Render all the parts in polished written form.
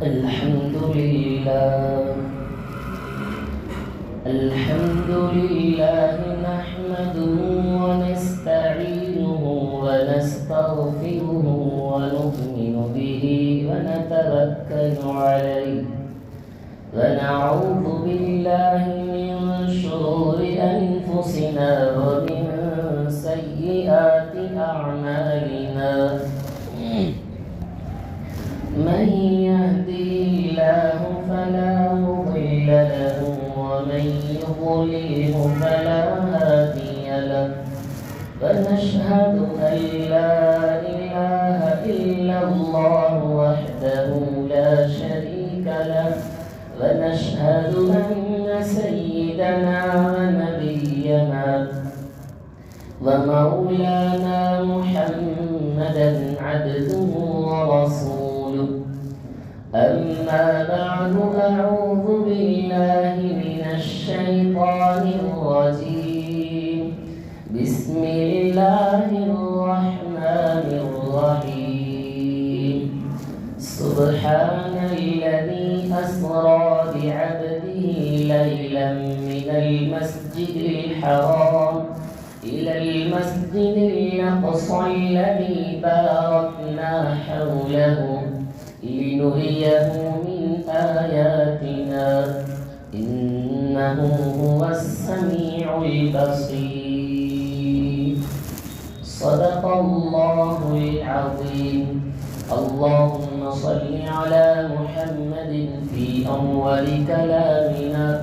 الحمد لله نحمده ونستعينه ونستغفره ونؤمن به ونتوكل عليه ونعوذ بالله من شرور أنفسنا ومن سيئات أعمالنا من يهدي الله فلا مضل له ومن يضلله فلا هادي له ونشهد أن لا إله إلا الله وحده لا شريك له ونشهد أن سيدنا ونبينا ومولانا محمدا عبده ورسوله أما بعد أعوذ بالله من الشيطان الرجيم بسم الله الرحمن الرحيم سبحان الذي أسرى بعبده ليلا من المسجد الحرام إلى المسجد الأقصى الذي باركنا حوله لنريه من آياتنا إنه هو السميع البصير صدق الله العظيم اللهم صل على محمد في أول كلامنا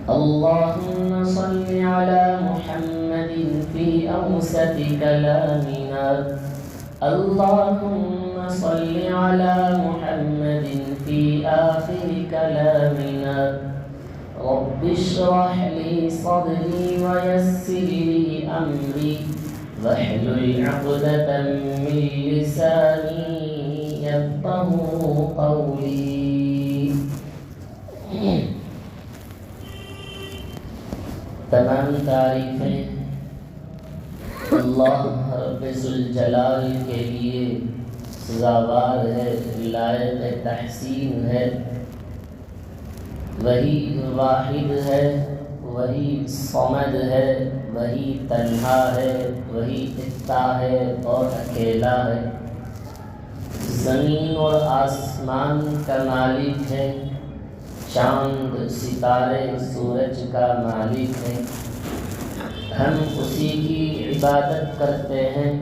اللهم صل على محمد في أوسط كلامنا اللهم صل على محمد في آخر كلامنا رب اشرح لي صدري ويسر لي أمري واحلل عقدة من لساني يفقهوا قولي تمام تعریفیں اللہ رب ذوالجلال کے لیے سزاوار ہے لائق تحسین ہے وہی واحد ہے وہی صمد ہے وہی تنہا ہے وہی اکتا ہے اور اکیلا ہے زمین اور آسمان کا مالک ہے چاند ستارے سورج کا مالک ہے ہم اسی کی عبادت کرتے ہیں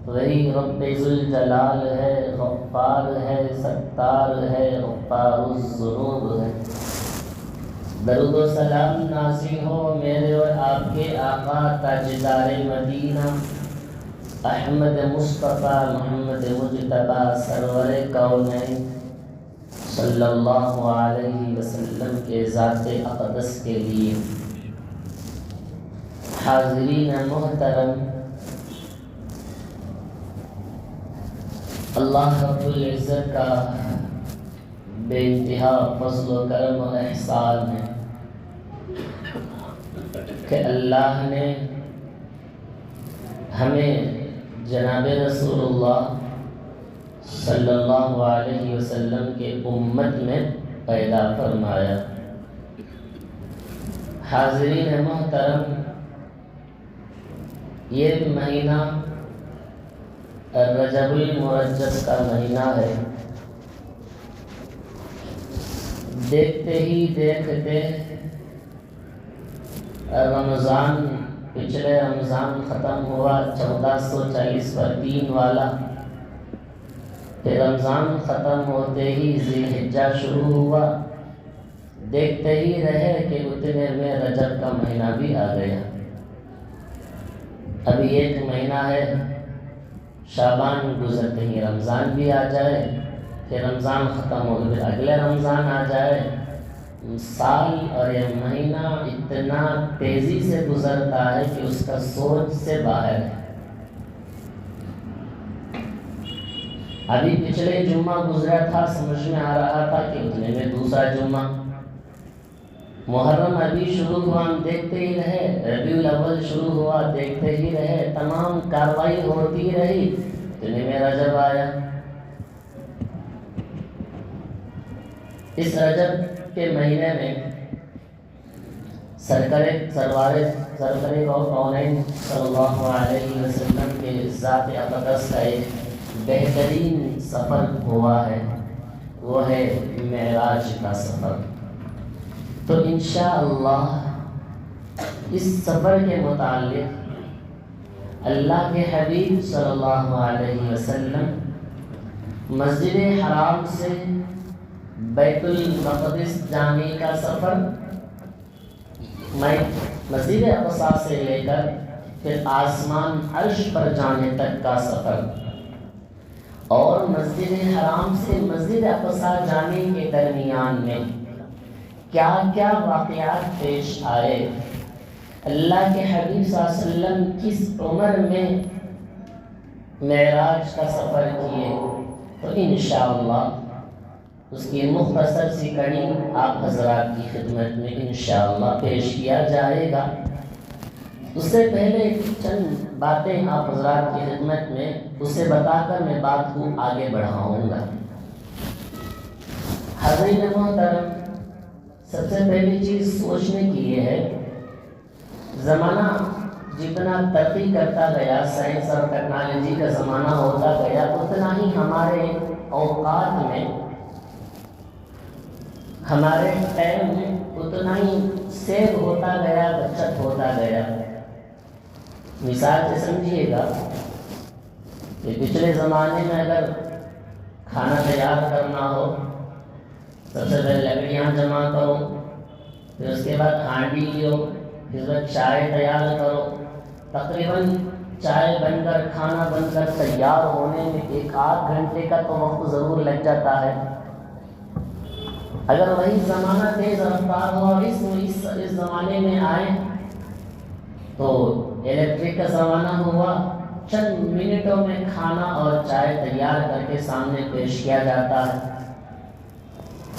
وہی رب ذوالجلال ہے غفار ہے ستار ہے غفار الذنوب ہے درود و سلام نازل ہو میرے اور آپ کے آقا تاجدار مدینہ احمد مصطفیٰ محمد مجتبیٰ سرور کونین صلی اللہ علیہ وسلم کے ذات اقدس کے لیے حاضرین محترم اللہ رب العزت کا بے انتہا فضل و کرم و احسان ہے کہ اللہ نے ہمیں جناب رسول اللہ صلی اللہ علیہ وسلم کے امت میں پیدا فرمایا حاضرین محترم یہ مہینہ رجب المرجب کا مہینہ ہے دیکھتے ہی دیکھتے رمضان پچھلے رمضان ختم ہوا 1440 پر 3 والا پھر رمضان ختم ہوتے ہی ذی الحجہ شروع ہوا دیکھتے ہی رہے کہ اتنے میں رجب کا مہینہ بھی آ گیا ابھی 1 مہینہ ہے شعبان گزرتے ہی رمضان بھی آ جائے پھر رمضان ختم ہو پھر اگلے رمضان آ جائے سال اور یہ مہینہ اتنا تیزی سے گزرتا ہے کہ اس کا سوچ سے باہر ہے ابھی پچھلے جمعہ گزرا تھا سمجھ میں آ رہا تھا کہ اتنے میں دوسرا جمعہ محرم ابھی شروع ہوا ہم دیکھتے ہی رہے ربیع الاول شروع ہوا دیکھتے ہی رہے تمام کاروائی ہوتی رہی اتنے میں رجب آیا اس رجب کے مہینے میں سرکار کونین صلی اللہ علیہ وسلم کے ذات اقدس کا ایک بہترین سفر ہوا ہے، وہ ہے معراج کا سفر۔ تو انشاءاللہ اس سفر کے متعلق اللہ کے حبیب صلی اللہ علیہ وسلم مسجد حرام سے بیت المقدس جانے کا سفر، میں مسجد اقصیٰ سے لے کر پھر آسمان عرش پر جانے تک کا سفر، اور مسجد حرام سے مسجد اقصیٰ جانے کے درمیان میں کیا کیا واقعات پیش آئے، اللہ کے حبیب صلی اللہ علیہ وسلم کس عمر میں معراج کا سفر کیے، تو انشاءاللہ اس کی مختصر سی کڑی آپ حضرات کی خدمت میں انشاءاللہ پیش کیا جائے گا۔ اس سے پہلے چند باتیں آپ حضرات کی خدمت میں اسے بتا کر میں بات کو آگے بڑھاؤں گا۔ حضرین محترم، سب سے پہلی چیز سوچنے کی یہ ہے، زمانہ جتنا ترقی کرتا گیا، سائنس اور ٹیکنالوجی کا زمانہ ہوتا گیا، اتنا ہی ہمارے اوقات میں، ہمارے ٹائم میں اتنا ہی سیو ہوتا گیا، بچت ہوتا گیا۔ مثال سے سمجھیے گا کہ پچھلے زمانے میں اگر کھانا تیار کرنا ہو، سب سے پہلے لکڑیاں جمع کرو، پھر اس کے بعد ہانڈی لیو، پھر چائے تیار کرو، تقریباً چائے بن کر، کھانا بن کر تیار ہونے میں 1-8 گھنٹے کا تو وقت ضرور لگ جاتا ہے۔ اگر وہی زمانہ تیز رفتار ہو اور اس زمانے میں آئے تو الیکٹرک کا زمانہ ہوا، چند منٹوں میں کھانا اور چائے تیار کر کے سامنے پیش کیا جاتا ہے۔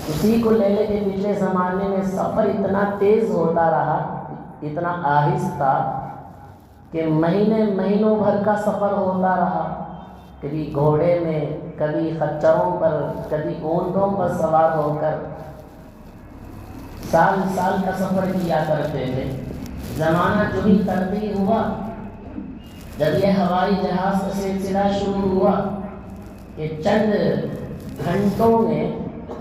اسی کو لے لے کے پچھلے زمانے میں سفر اتنا تیز ہوتا رہا، اتنا آہستہ کہ مہینوں بھر کا سفر ہوتا رہا، کبھی گھوڑے میں، کبھی خچروں پر، کبھی اونٹوں پر سوار ہو کر سال کا سفر کیا کرتے تھے۔ زمانہ جو بھی ترقی ہوا، جب یہ ہوائی جہاز کا سلسلہ شروع ہوا کہ چند گھنٹوں میں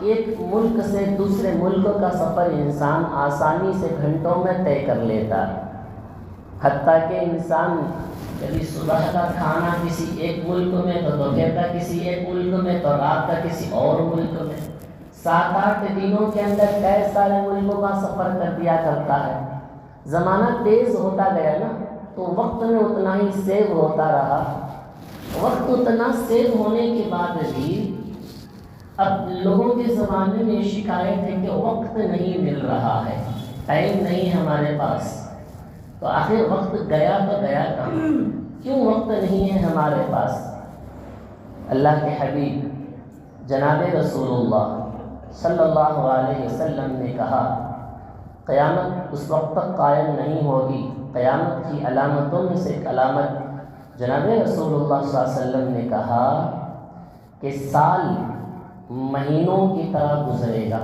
ایک ملک سے دوسرے ملک کا سفر انسان آسانی سے گھنٹوں میں طے کر لیتا، حتیٰ کہ انسان کبھی صبح کا کھانا کسی ایک ملک میں، تو دوپہر کا کسی ایک ملک میں، تو رات کا کسی اور ملک میں، 7-8 دنوں کے اندر کئی سارے ملکوں کا سفر کر دیا کرتا ہے۔ زمانہ تیز ہوتا گیا نا، تو وقت میں اتنا ہی سیو ہوتا رہا۔ وقت اتنا سیو ہونے کے بعد بھی اب لوگوں کے زمانے میں شکایت ہے کہ وقت نہیں مل رہا ہے، ٹائم نہیں ہمارے پاس۔ تو آخر وقت گیا تو گیا کہاں؟ کیوں وقت نہیں ہے ہمارے پاس؟ اللہ کے حبیب جناب رسول اللہ صلی اللہ علیہ وسلم نے کہا، قیامت اس وقت تک قائم نہیں ہوگی۔ قیامت کی علامتوں میں سے ایک علامت جناب رسول اللہ صلی اللہ علیہ وسلم نے کہا کہ سال مہینوں کی طرح گزرے گا،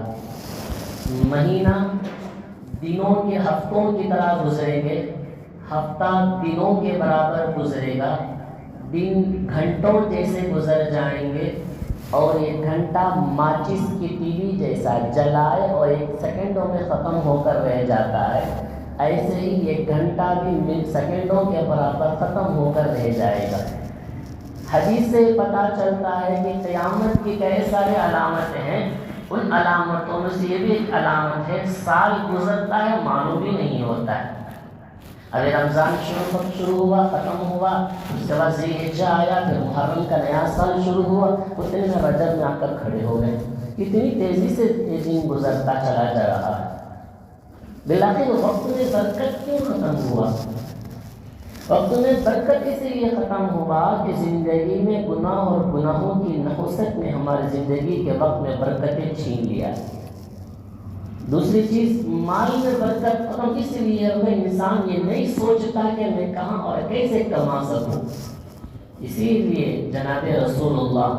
مہینہ دنوں کے ہفتوں کی طرح گزریں گے، ہفتہ دنوں کے برابر گزرے گا، دن گھنٹوں جیسے گزر جائیں گے، اور ایک گھنٹہ ماچس کی تیلی جیسا جلائے اور 1 سیکنڈوں میں ختم ہو کر رہ جاتا ہے، ایسے ہی ایک گھنٹہ بھی سیکنڈوں کے برابر ختم ہو کر رہ جائے گا۔ حدیث سے پتہ چلتا ہے کہ قیامت کی کئی سارے علامتیں ہیں، ان علامتوں میں سے یہ بھی ایک علامت ہے، سال گزرتا ہے معلوم بھی نہیں ہوتا ہے۔ ابھی رمضان شروع ہوا، ختم ہوا، اس کے بعد ذی الحجہ آیا، پھر محرم کا نیا سال شروع ہوا، اتنے میں رجب میں آ کر کھڑے ہو گئے۔ اتنی تیزی سے یہ دن گزرتا چلا جا رہا ہے۔ بالآخر وقت میں برکت کیوں ختم ہوا؟ وقت میں برکت اس لیے ختم ہوا کہ زندگی میں گناہ اور گناہوں کی نحوست نے ہماری زندگی کے وقت میں برکتیں چھین لیا۔ دوسری چیز، مال میں برکت ختم اس لیے ہے انسان یہ نہیں سوچتا کہ میں کہاں اور کیسے کما سکوں۔ اسی لیے جناب رسول اللہ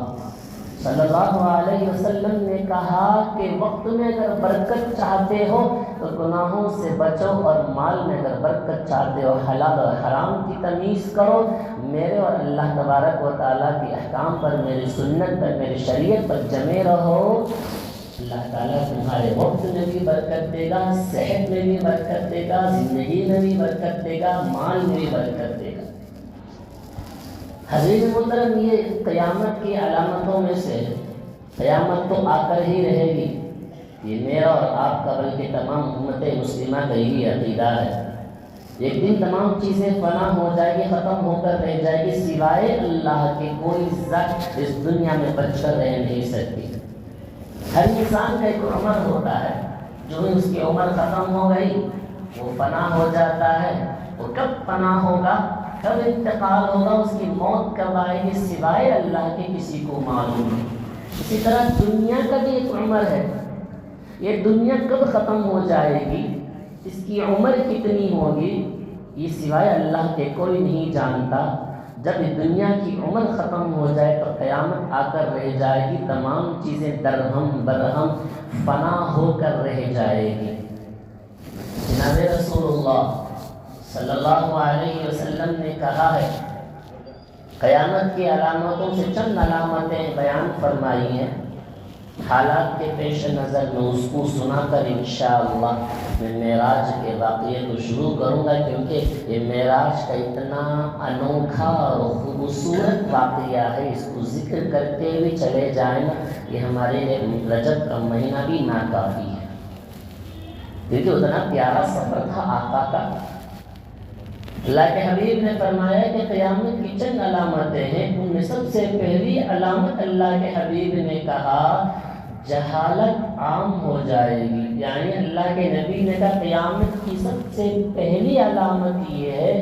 صلی اللہ علیہ وسلم نے کہا کہ وقت میں اگر برکت چاہتے ہو تو گناہوں سے بچو، اور مال میں اگر برکت چاہتے ہو حلال اور حرام کی تمیز کرو، میرے اور اللہ تبارک و تعالیٰ کے احکام پر، میری سنت پر، میری شریعت پر جمے رہو، اللہ تعالیٰ تمہارے وقت میں بھی برکت دے گا، صحت میں بھی برکت دے گا، زندگی میں بھی برکت دے گا، مال میں بھی برکت دے گا۔ حضرت محترم، یہ قیامت کی علامتوں میں سے ہے، قیامت تو آ کر ہی رہے گی، یہ میرا اور آپ کا بلکہ تمام امت مسلمہ کا یہی عقیدہ ہے۔ ایک دن تمام چیزیں فنا ہو جائے گی، ختم ہو کر رہ جائے گی، سوائے اللہ کے کوئی ذات اس دنیا میں بچ کر رہ نہیں سکتی۔ ہر انسان کا ایک عمر ہوتا ہے، جو ہی اس کی عمر ختم ہو گئی وہ فنا ہو جاتا ہے۔ وہ کب فنا ہوگا، کب انتقال ہوگا، اس کی موت کب آئے گی، سوائے اللہ کے کسی کو معلوم ہے۔ اسی طرح دنیا کا بھی ایک عمر ہے، یہ دنیا کب ختم ہو جائے گی، اس کی عمر کتنی ہوگی، یہ سوائے اللہ کے کوئی نہیں جانتا۔ جب دنیا کی عمر ختم ہو جائے تو قیامت آ کر رہ جائے گی، تمام چیزیں درہم برہم فنا ہو کر رہ جائے گی۔ جناب رسول اللہ صلی اللہ علیہ وسلم نے کہا ہے، قیامت کی علامتوں سے چند علامتیں بیان فرمائی ہیں، حالات کے پیش نظر میں اس کو سنا کر انشاءاللہ میں معراج کے واقعے کو شروع کروں گا، کیونکہ یہ معراج کا اتنا انوکھا اور خوبصورت واقعہ ہے، اس کو ذکر کرتے ہوئے چلے جائیں نا، یہ ہمارے لیے رجب کا مہینہ بھی ناکافی ہے، کیونکہ اتنا پیارا سفر تھا آقا کا۔ اللہ کے حبیب نے فرمایا کہ قیامت کی چند علامتیں ہیں، ان میں سب سے پہلی علامت اللہ کے حبیب نے کہا جہالت عام ہو جائے گی، یعنی اللہ کے نبی نے کہا قیامت کی سب سے پہلی علامت یہ ہے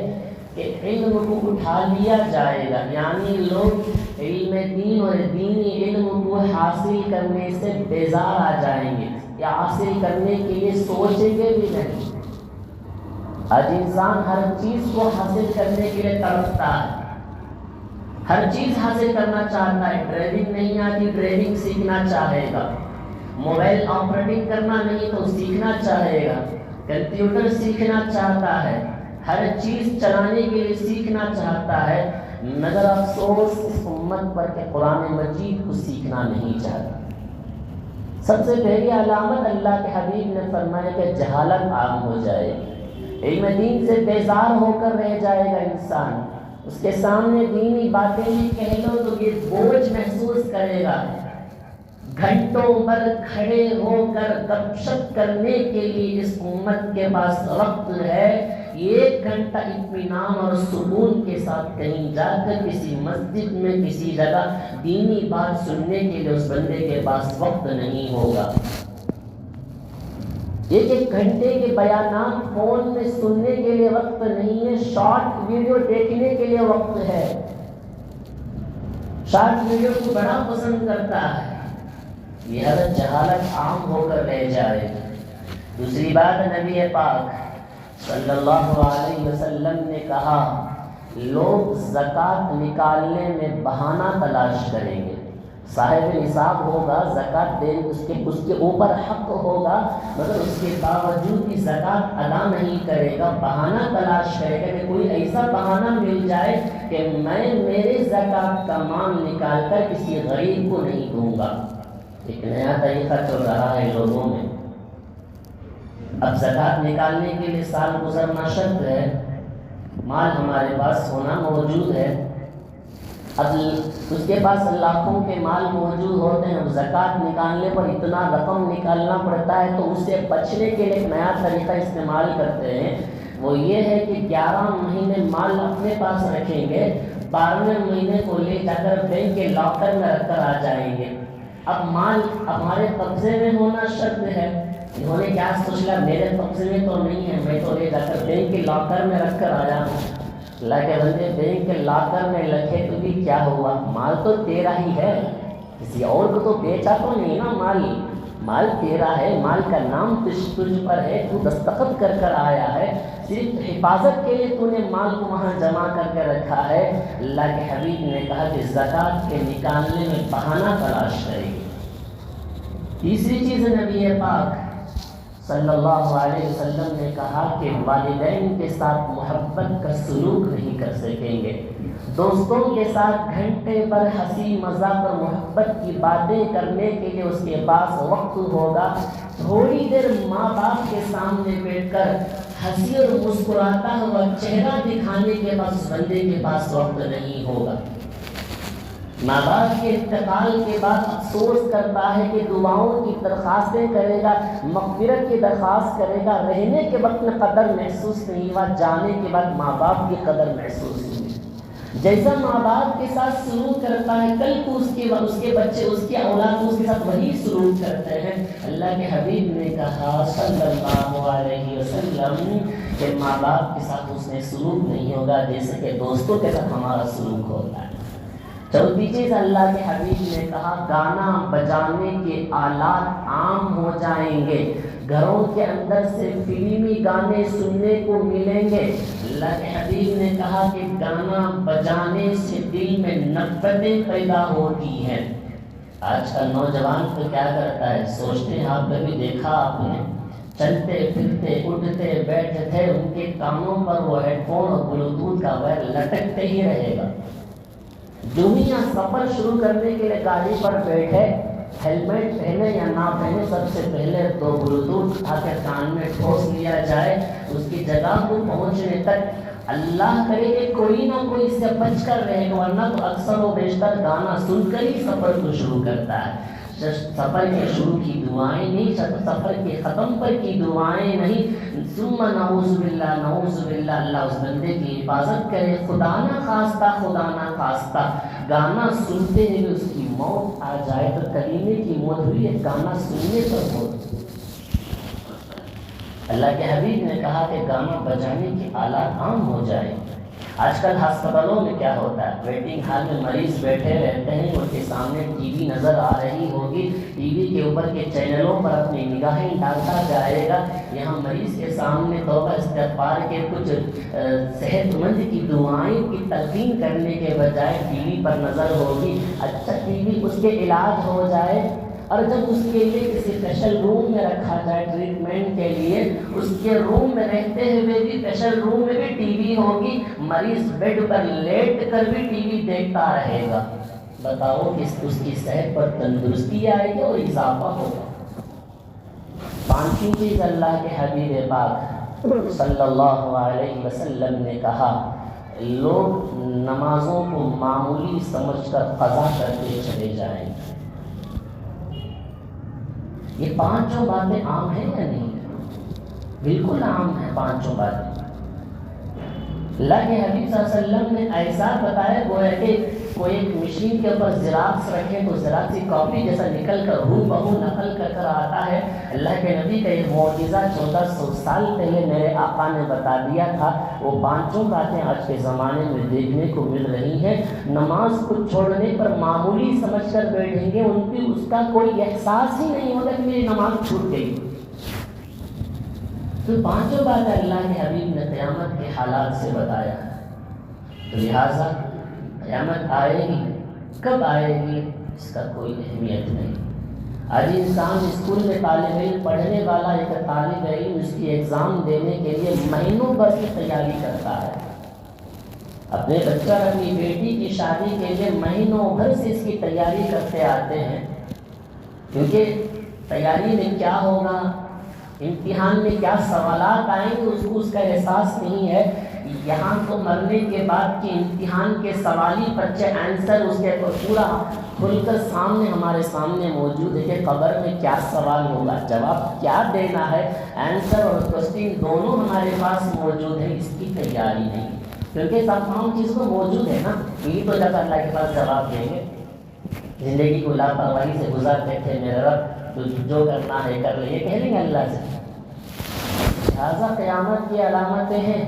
کہ علم کو اٹھا لیا جائے گا، یعنی لوگ علم دین اور دینی علم کو حاصل کرنے سے بیزار آ جائیں گے، یا حاصل کرنے کے لیے سوچیں گے بھی نہیں۔ آج انسان ہر چیز کو حاصل کرنے کے لیے تڑپتا ہے، ہر چیز حاصل کرنا چاہتا ہے، ڈرائیونگ نہیں آتی ڈرائیونگ سیکھنا چاہے گا، موبائل آپریٹنگ کرنا نہیں تو سیکھنا چاہے گا، کمپیوٹر سیکھنا چاہتا ہے، ہر چیز چلانے کے لیے سیکھنا چاہتا ہے، مگر افسوس اس امت پر کہ قرآن مجید کو سیکھنا نہیں چاہتا۔ سب سے پہلی علامت اللہ کے حبیب نے فرمایا کہ جہالت عام ہو جائے گی، علم دین سے بیزار ہو کر رہ جائے گا انسان، اس کے سامنے دینی باتیں ہی کہہ لو تو یہ بوجھ محسوس کرے گا، گھنٹوں بھر کھڑے ہو کر گپ شپ کرنے کے لیے اس امت کے پاس وقت ہے، ایک گھنٹہ اطمینان اور سکون کے ساتھ کہیں جا کر کسی مسجد میں کسی جگہ دینی بات سننے کے لیے اس بندے کے پاس وقت نہیں ہوگا۔ ایک گھنٹے کے بیانات فون میں سننے کے لیے وقت نہیں ہے، شارٹ ویڈیو دیکھنے کے لیے وقت ہے، شارٹ ویڈیو کو بڑا پسند کرتا ہے، یہ حالت جہالت عام ہو کر رہ جائے گی۔ دوسری بات نبی پاک صلی اللہ علیہ وسلم نے کہا لوگ زکوٰۃ نکالنے میں بہانہ تلاش کریں گے، صاحب نصاب ہوگا، زکوٰۃ دے اس کے اوپر حق ہوگا، مگر اس کے باوجود بھی زکوٰۃ ادا نہیں کرے گا، بہانہ تلاش کرے گا کہ کوئی ایسا بہانہ مل جائے کہ میں میرے زکوٰۃ کا مال نکال کر کسی غریب کو نہیں دوں گا۔ ایک نیا طریقہ چل رہا ہے لوگوں میں، اب زکوٰۃ نکالنے کے لیے سال گزرنا شرط ہے، مال ہمارے پاس ہونا موجود ہے، اب اس کے پاس لاکھوں کے مال موجود ہوتے ہیں، زکوٰۃ نکالنے پر اتنا رقم نکالنا پڑتا ہے، تو اس سے بچنے کے لیے ایک نیا طریقہ استعمال کرتے ہیں، وہ یہ ہے کہ 11 مہینے مال اپنے پاس رکھیں گے، 12ویں مہینے کو لے جا کر بینک کے لاکر میں رکھ کر آ جائیں گے۔ اب مال ہمارے قبضے میں ہونا شرط ہے، انہوں نے کیا سوچ لیا میرے قبضے میں تو نہیں ہے، میں تو لے جا کر بینک کے لاکر میں رکھ کر آ جاؤں۔ اللہ کے بندے بینک کے لاکر میں رکھے تو بھی کیا ہوا، مال تو تیرا ہی ہے، کسی اور کو تو بیچا تو نہیں نا، مال تیرا ہے، مال کا نام تجھ پر ہے، تو دستخط کر کر آیا ہے، صرف حفاظت کے لیے تو نے مال کو وہاں جمع کر کے رکھا ہے؟ اللہ کے حبیب نے کہا کہ زکوٰۃ کے نکالنے میں بہانہ تلاش کرے گی۔ تیسری چیز نبی پاک صلی اللہ علیہ وسلم نے کہا کہ والدین کے ساتھ محبت کا سلوک نہیں کر سکیں گے، دوستوں کے ساتھ گھنٹے پر ہنسی مذاق اور محبت کی باتیں کرنے کے لیے اس کے پاس وقت ہوگا، تھوڑی دیر ماں باپ کے سامنے بیٹھ کر ہنسی اور مسکراتا ہوا چہرہ دکھانے کے بعد اس بندے کے پاس وقت نہیں ہوگا۔ ماں باپ کے انتقال کے بعد افسوس کرتا ہے کہ دعاؤں کی درخواستیں کرے گا، مغفرت کی درخواست کرے گا، رہنے کے وقت میں قدر محسوس نہیں ہوا، جانے کے بعد ماں باپ کی قدر محسوس ہوئی۔ جیسا ماں باپ کے ساتھ سلوک کرتا ہے، کل کو اس کے بچے، اس کی اولاد اس کے ساتھ وہی سلوک کرتے ہیں۔ اللہ کے حبیب نے کہا صلی اللہ علیہ وسلم کہ ماں باپ کے ساتھ اس نے سلوک نہیں ہوگا جیسے کہ دوستوں کے ساتھ ہمارا سلوک ہوتا ہے۔ چوتھی چیز اللہ کے حبیب نے کہا گانا بجانے کے آلات عام ہو جائیں گے، گھروں کے اندر سے فلمی گانے سننے کو ملیں گے۔ اللہ کے حبیب نے کہا کہ گانا بجانے سے دل میں نفرتیں پیدا ہوتی ہیں۔ آج کا نوجوان تو کیا کرتا ہے، سوچتے ہیں، آپ کبھی دیکھا آپ نے، چلتے پھرتے اٹھتے بیٹھتے ان کے کانوں پر وہ ہیڈ فون اور بلوٹوتھ کا وائر لٹکتے ہی رہے گا۔ دنیا سفر شروع کرنے کے لیے گاڑی پر بیٹھے، ہیلمٹ پہنے یا نہ پہنے، سب سے پہلے تو بلوٹوتھ اٹھا کے کان میں ٹھوس لیا جائے، اس کی جگہ کو پہنچنے تک اللہ کرے کہ کوئی نہ کوئی اس سے بچ کر رہے گا، ورنہ تو اکثر و بیشتر گانا سن کر ہی سفر کو شروع کرتا ہے۔ سفر کے شروع کی دعائیں نہیں، سفر کے ختم پر کی دعائیں نہیں، ثم نعوذ باللہ نعوذ باللہ، اللہ اس بندے کی حفاظت کرے، خدا نہ خواستہ گانا سنتے ہوئے اس کی موت آ جائے تو کلیمے کی موت ہوئی ہے گانا سننے پر موت۔ اللہ کے حبیب نے کہا کہ گانا بجانے کے آلات عام ہو جائے۔ آج کل ہسپتالوں میں کیا ہوتا ہے، ویٹنگ ہال میں مریض بیٹھے رہتے ہیں، ان کے سامنے ٹی وی نظر آ رہی ہوگی، ٹی وی کے اوپر کے چینلوں پر اپنی نگاہیں ڈالتا جائے گا، یہاں مریض کے سامنے توبہ استغفار کے کچھ صحت مند کی دعائیں کی تلقین کرنے کے بجائے ٹی وی پر نظر ہوگی۔ اچھا ٹی وی اس کے علاج ہو جائے، اور جب اس کے لیے کسی اسپیشل روم میں رکھا جائے ٹریٹمنٹ کے لیے، اس کے روم میں رہتے ہوئے بھی اسپیشل روم میں بھی ٹی وی ہوگی، مریض بیڈ پر لیٹ کر بھی ٹی وی دیکھتا رہے گا، بتاؤ کہ اس کی صحت پر تندرستی آئے گی اور اضافہ ہوگا۔ پانچویں چیز اللہ کے حبیب پاک صلی اللہ علیہ وسلم نے کہا لوگ نمازوں کو معمولی سمجھ کر قضا کرتے چلے جائیں گے۔ یہ پانچوں باتیں عام ہیں یا نہیں؟ بالکل عام ہیں پانچوں باتیں۔ اللہ کے حبیب صلی اللہ علیہ وسلم نے ایسا بتایا گویا کہ کوئی ایک مشین کے اوپر زیراکس رکھے تو زیراکس کی کاپی جیسا نکل کر ہو بہو نقل کر آتا ہے۔ اللہ کے نبی کا یہ معجزہ 1400 سال پہلے میرے آقا نے بتا دیا تھا، وہ پانچوں باتیں آج کے زمانے میں دیکھنے کو مل رہی ہیں۔ نماز کو چھوڑنے پر معمولی سمجھ کر بیٹھیں گے، ان کی اس کا کوئی احساس ہی نہیں ہوگا کہ میری نماز چھوٹ گئی۔ تو پانچوں باتیں اللہ کے حبیب نے قیامت کے حالات سے بتایا، تو لہٰذا قیامت آئے گی، کب آئے گی اس کا کوئی اہمیت نہیں۔ آج انسان اسکول میں طالب علم پڑھنے والا ایک طالب علم اس کی ایگزام دینے کے لیے مہینوں بھر کی تیاری کرتا ہے، اپنے بچہ اپنی بیٹی کی شادی کے لیے مہینوں بھر سے اس کی تیاری کرتے آتے ہیں، کیونکہ تیاری میں کیا ہوگا، امتحان میں کیا سوالات آئیں گے اس کو اس کا احساس نہیں ہے۔ یہاں تو مرنے کے بعد کے امتحان کے سوالی پرچے آنسر اس کے پورا کھل کر سامنے ہمارے سامنے موجود ہے کہ قبر میں کیا سوال ہوگا، جواب کیا دینا ہے، آنسر اور کوسچن دونوں ہمارے پاس موجود ہے، اس کی تیاری نہیں، کیونکہ سب تمام چیز کو موجود ہے نا، یہ تو جب اللہ کے پاس جواب دیں گے۔ زندگی کو لاپرواہی سے گزارتے تھے میرے رب، تو جو کرنا ہے کر لے، یہ کہہ لیں گے اللہ سے۔ لہٰذا قیامت کی علامتیں ہیں۔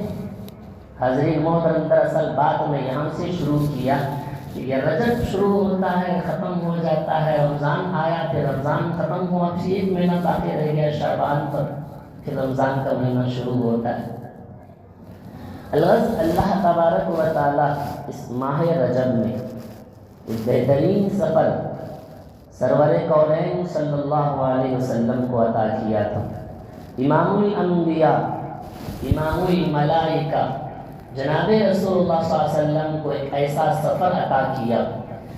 حضرین محترم، دراصل بات میں یہاں سے شروع کیا کہ یہ رجب شروع ہوتا ہے ختم ہو جاتا ہے، رمضان آیا پھر رمضان ختم ہوا، پھر ایک مہینہ باقی رہ گیا شعبان پر، پھر رمضان کا مہینہ شروع ہوتا ہے۔ الغرض اللہ تبارک و تعالیٰ اس ماہ رجب میں ایک بہترین سفر سرور کونین صلی اللہ علیہ وسلم کو عطا کیا تھا۔ امام الانبیاء، امام الملائکہ جناب رسول اللہ صلی اللہ علیہ وسلم کو ایک ایسا سفر عطا کیا،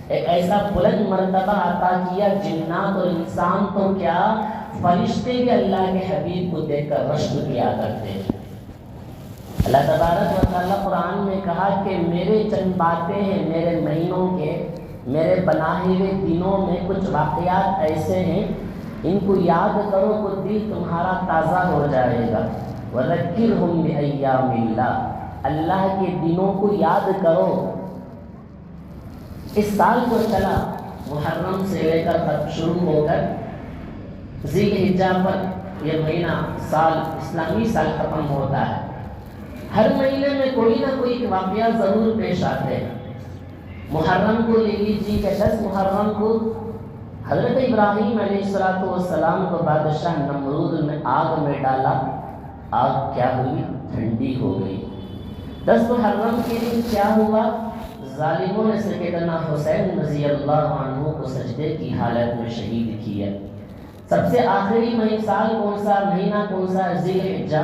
ایک ایسا بلند مرتبہ عطا کیا، جنات اور انسان تو کیا فرشتے بھی اللہ کے حبیب کو دیکھ کر رشک کیا کرتے ہیں۔ اللہ تبارک و تعالیٰ قرآن میں کہا کہ میرے چند باتیں ہیں میرے مہینوں کے، میرے بنائے ہوئے دنوں میں کچھ واقعات ایسے ہیں، ان کو یاد کرو تو دل تمہارا تازہ ہو جائے گا۔ وَذَكِّرْهُمْ بِأَيَّامِ اللَّهِ، اللہ کے دنوں کو یاد کرو۔ اس سال جو چلا محرم سے لے کر تب شروع ہو کر ذی الحجہ پر یہ مہینہ سال اسلامی سال ختم ہوتا ہے، ہر مہینے میں کوئی نہ کوئی واقعہ ضرور پیش آتے ہیں۔ محرم کو لے لیجیے کہ 10 محرم کو حضرت ابراہیم علیہ السلام کو بادشاہ نمرود نے آگ میں ڈالا، آگ کیا ہوئی؟ ٹھنڈی ہو گئی۔ 10 محرم کے دن کیا ہوا؟ ظالموں نے سیدنا حسین رضی اللہ عنہ کو سجدے کی حالت میں شہید کیا۔ سب سے آخری سال کون سا، مہینہ کون سا؟ ذی الحجہ،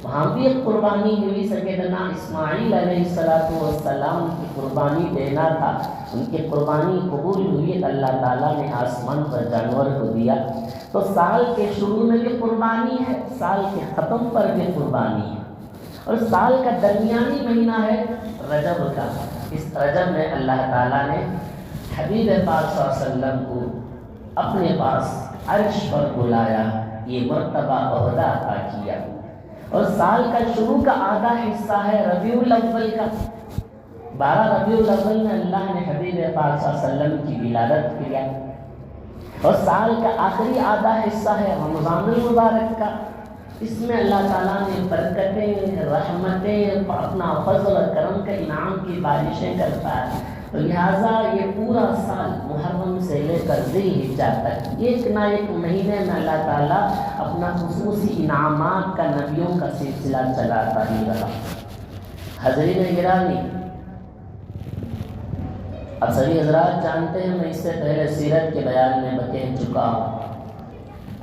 وہاں بھی ایک قربانی ہوئی، سیدنا اسماعیل علیہ السلام کی قربانی دینا تھا، ان کی قربانی قبول ہوئی، اللہ تعالیٰ نے آسمان پر جانور کو دیا۔ تو سال کے شروع میں بھی قربانی ہے، سال کے ختم پر بھی قربانی ہے، اور سال کا درمیانی مہینہ ہے رجب کا۔ اس رجب میں اللہ تعالیٰ نے حبیب پاک صلی اللہ علیہ وسلم کو اپنے پاس عرش پر بلایا، یہ مرتبہ عہدہ عطا کیا۔ اور سال کا شروع کا آدھا حصہ ہے ربیع الاول کا، 12 ربیع الاول میں اللہ نے حبیب پاک صلی اللہ علیہ وسلم کی ولادت کیا۔ اور سال کا آخری آدھا حصہ ہے رمضان المبارک کا، اس میں اللہ تعالیٰ نے برکتیں، رحمتیں، اپنا فضل اور کرم کا انعام کی بارشیں کرتا ہے۔ تو لہٰذا یہ پورا سال محرم سے لے کر ذی الحجہ تک ایک نہ ایک مہینے میں اللہ تعالیٰ اپنا خصوصی انعامات کا، نبیوں کا سلسلہ چلاتا ہی رہا۔ حضرین گرامی، اب سبھی حضرات جانتے ہیں، میں اس سے پہلے سیرت کے بیان میں کہہ چکا ہوں،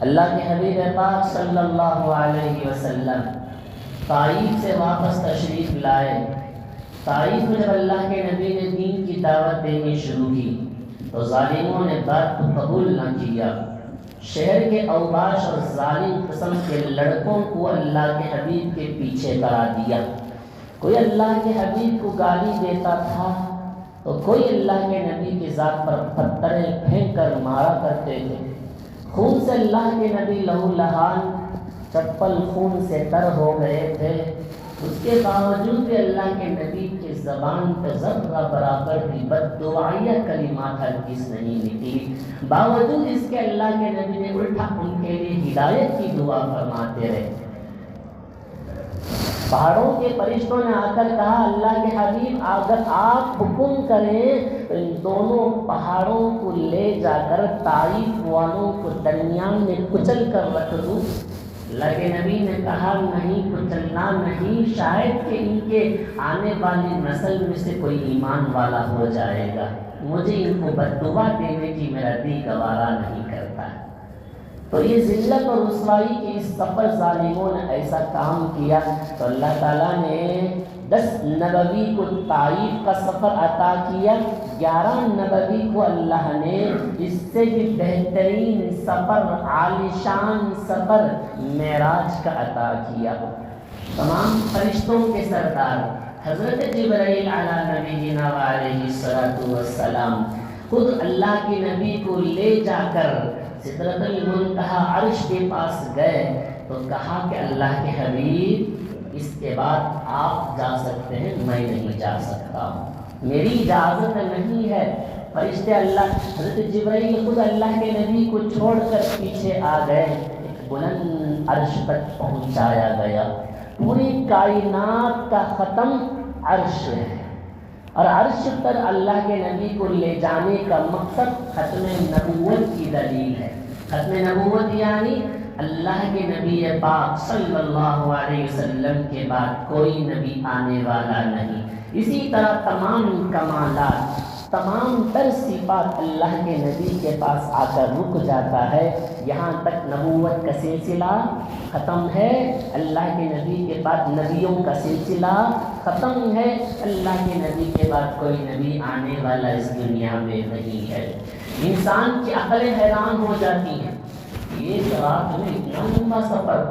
اللہ کے حبیب پاک صلی اللہ علیہ وسلم طائف سے واپس تشریف لائے۔ طائف میں جب اللہ کے نبی نے دین کی دعوت دینی شروع کی تو ظالموں نے بات کو قبول نہ کیا۔ شہر کے اوباش اور ظالم قسم کے لڑکوں کو اللہ کے حبیب کے پیچھے کرا دیا۔ کوئی اللہ کے حبیب کو گالی دیتا تھا تو کوئی اللہ کے نبی کی ذات پر پتھریں پھینک کر مارا کرتے تھے۔ خون سے اللہ کے نبی لہو لہان، چپل خون سے تر ہو گئے تھے، اس کے باوجود بھی اللہ کے نبی کی زبان پہ ذرہ برابر بھی بددعائیہ کلمات ہرگز نہیں نکلی، باوجود اس کے اللہ کے نبی نے الٹا ان کے لیے ہدایت کی دعا فرماتے رہے۔ پہاڑوں کے فرشتوں نے آ کر کہا، اللہ کے حبیب اگر آپ حکم کریں تو ان دونوں پہاڑوں کو لے جا کر طائف والوں کو درمیان میں کچل کر رکھ دوں۔ اللہ کے نبی نے کہا، نہیں، کچلنا نہیں، شاید کہ ان کے آنے والی نسل میں سے کوئی ایمان والا ہو جائے گا، مجھے ان کو بددعا دینے کی میرا دل گوارا نہیں کرتا ہے۔ تو یہ ذلت اور رسوائی کے اس سفر ظالموں نے ایسا کام کیا تو اللہ تعالیٰ نے 10 نبوی کو طائف کا سفر عطا کیا، 11 نبوی کو اللہ نے اس سے بھی بہترین سفر، عالیشان سفر معراج کا عطا کیا۔ تمام فرشتوں کے سردار حضرت جبرائیل علی نبینا وعلیہ السلام خود اللہ کے نبی کو لے جا کر سدرۃ المنتہا عرش کے پاس گئے تو کہا کہ اللہ کے حبیب اس کے بعد آپ جا سکتے ہیں، میں نہیں جا سکتا ہوں، میری اجازت نہیں ہے۔ فرشتے اللہ حضرت جبرائیل خود اللہ کے نبی کو چھوڑ کر پیچھے آ گئے، ایک بلند عرش تک پہنچایا گیا۔ پوری کائنات کا ختم عرش ہے، اور عرش پر اللہ کے نبی کو لے جانے کا مقصد ختم نبوت کی دلیل ہے۔ ختم نبوت یعنی اللہ کے نبی پاک صلی اللہ علیہ وسلم کے بعد کوئی نبی آنے والا نہیں۔ اسی طرح تمام کمالات، تمام تر صفات اللہ کے نبی کے پاس آ کر رک جاتا ہے، یہاں تک نبوت کا سلسلہ ختم ہے، اللہ کے نبی کے بعد نبیوں کا سلسلہ ختم ہے، اللہ کے نبی کے بعد کوئی نبی آنے والا اس دنیا میں نہیں ہے۔ انسان کی عقلیں حیران ہو جاتی ہیں، یہ رات میں اتنا لمبا سفر،